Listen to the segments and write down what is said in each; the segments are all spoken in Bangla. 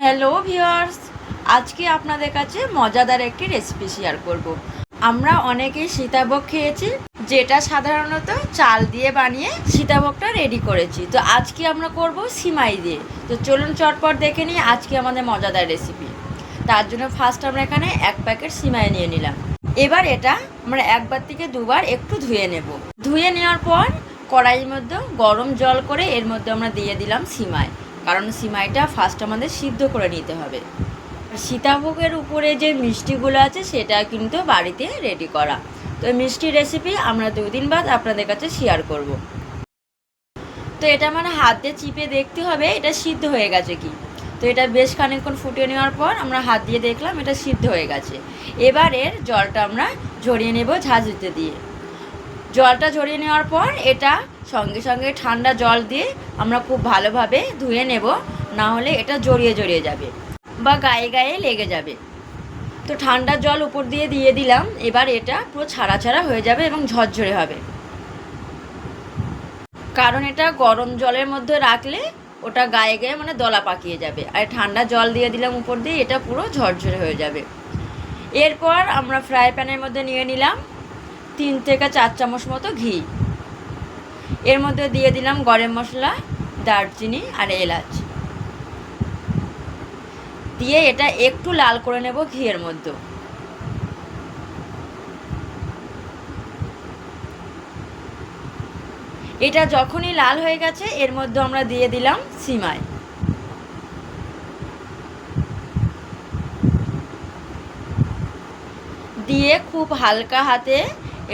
হ্যালো ভিউয়ার্স, আজকে আপনাদের কাছে মজাদার একটি রেসিপি শেয়ার করব। আমরা অনেকেই সীতাভোগ খেয়েছি, যেটা সাধারণত চাল দিয়ে বানিয়ে সীতাভোগটা রেডি করেছি। তো আজকে আমরা করব সিমাই দিয়ে। তো চলুন চটপট দেখে নিই আজকে আমাদের মজাদার রেসিপি। তার জন্য ফার্স্ট আমরা এখানে 1 প্যাকেট সিমাই নিয়ে নিলাম। এবার এটা আমরা একবার থেকে দুবার একটু ধুয়ে নেব। ধুয়ে নেওয়ার পর কড়াইয়ের মধ্যে গরম জল করে এর মধ্যে আমরা দিয়ে দিলাম সিমাই, কারণ সিমাইটা ফার্স্ট আমাদের সিদ্ধ করে নিতে হবে। সীতাভোগের উপরে যে মিষ্টিগুলো আছে সেটা কিন্তু বাড়িতে রেডি করা। তো মিষ্টি রেসিপি আমরা 2 দিন বাদ আপনাদের কাছে শেয়ার করব। তো এটা মানে হাত দিয়ে চিপে দেখতে হবে এটা সিদ্ধ হয়ে গেছে কি। তো এটা বেশ খানিকক্ষণ ফুটিয়ে নেওয়ার পর আমরা হাত দিয়ে দেখলাম এটা সিদ্ধ হয়ে গেছে। এবার এর জলটা আমরা ঝরিয়ে নেব ঝাঁঝরিতে দিয়ে। জলটা ঝরিয়ে নেওয়ার পর এটা সঙ্গে সঙ্গে ঠান্ডা জল দিয়ে আমরা খুব ভালোভাবে ধুয়ে নেব, না হলে এটা জড়িয়ে জড়িয়ে যাবে বা গায়ে গায়ে লেগে যাবে। তো ঠান্ডা জল উপর দিয়ে দিয়ে দিলাম। এবার এটা পুরো ছাড়া ছাড়া হয়ে যাবে এবং ঝরঝরে হবে, কারণ এটা গরম জলের মধ্যে রাখলে ওটা গায়ে গায়ে মানে দলা পাকিয়ে যাবে। আর ঠান্ডা জল দিয়ে দিলাম উপর দিয়ে, এটা পুরো ঝরঝরে হয়ে যাবে। এরপর আমরা ফ্রাই প্যানের মধ্যে নিয়ে নিলাম 3 থেকে 4 চামচ মতো ঘি। এর মধ্যে দিয়ে দিলাম গরম মশলা, দারচিনি আর এলাচ দিয়ে এটা একটু লাল করে নেব ঘিয়ের মধ্যে। এটা যখনই লাল হয়ে গেছে এর মধ্যে আমরা দিয়ে দিলাম সিমাই। দিয়ে খুব হালকা হাতে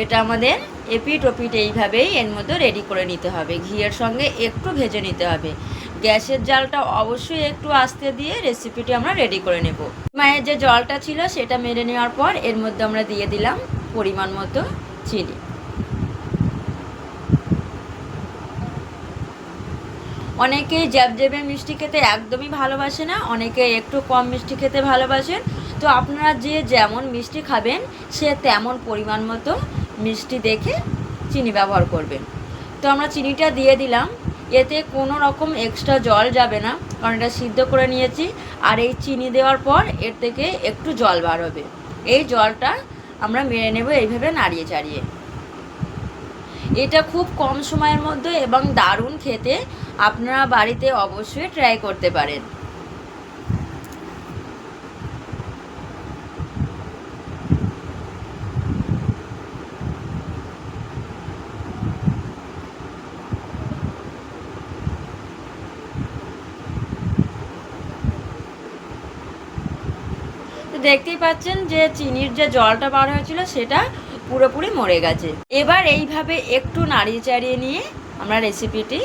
এটা আমাদের এপিট ওপিট এইভাবেই এর মধ্যে রেডি করে নিতে হবে। ঘিয়ের সঙ্গে একটু ভেজে নিতে হবে। গ্যাসের জালটা অবশ্যই একটু আস্তে দিয়ে রেসিপিটি আমরা রেডি করে নেব। মায়ের যে জলটা ছিল সেটা মেরে নেওয়ার পর এর মধ্যে আমরা দিয়ে দিলাম পরিমাণ মতো চিনি। অনেকেই জ্যাবজ্যাবে মিষ্টি খেতে একদমই ভালোবাসে না, অনেকে একটু কম মিষ্টি খেতে ভালোবাসেন। তো আপনারা যে যেমন মিষ্টি খাবেন সে তেমন পরিমাণ মতো মিষ্টি দেখে চিনি ব্যবহার করবেন। তো আমরা চিনিটা দিয়ে দিলাম। এতে কোনো রকম এক্সট্রা জল যাবে না, কারণ এটা সিদ্ধ করে নিয়েছি। আর এই চিনি দেওয়ার পর এর থেকে একটু জল বার হবে। এই জলটা আমরা মেরে নেব এইভাবে নাড়িয়ে চাড়িয়ে। এটা খুব কম সময়ের মধ্যে এবং দারুণ খেতে, আপনারা বাড়িতে অবশ্যই ট্রাই করতে পারেন। তো দেখতেই পাচ্ছেন যে চিনির যে জলটা বার হয়েছিল সেটা পুরোপুরি মরে গেছে। এবার এইভাবে একটু নাড়িয়ে চাড়িয়ে নিয়ে আমরা রেসিপিটি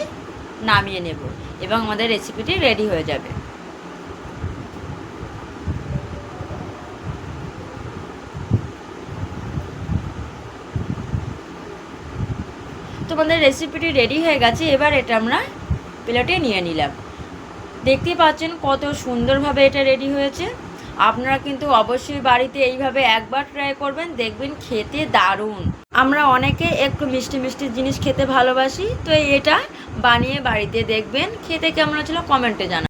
নামিয়ে নেব এবং আমাদের রেসিপিটি রেডি হয়ে যাবে। তো আমাদের রেসিপিটি রেডি হয়ে গেছে। এবার এটা আমরা প্লেটে নিয়ে নিলাম। দেখতেই পাচ্ছেন কত সুন্দরভাবে এটা রেডি হয়েছে। আপনারা কিন্তু অবশ্যই বাড়িতে এইভাবে একবার ট্রাই করবেন, দেখবেন খেতে দারুণ। আমরা অনেকে একটু মিষ্টি মিষ্টি জিনিস খেতে ভালোবাসি, তো এটা বানিয়ে বাড়িতে দেখবেন খেতে কেমন হচ্ছিল কমেন্টে জানাবেন।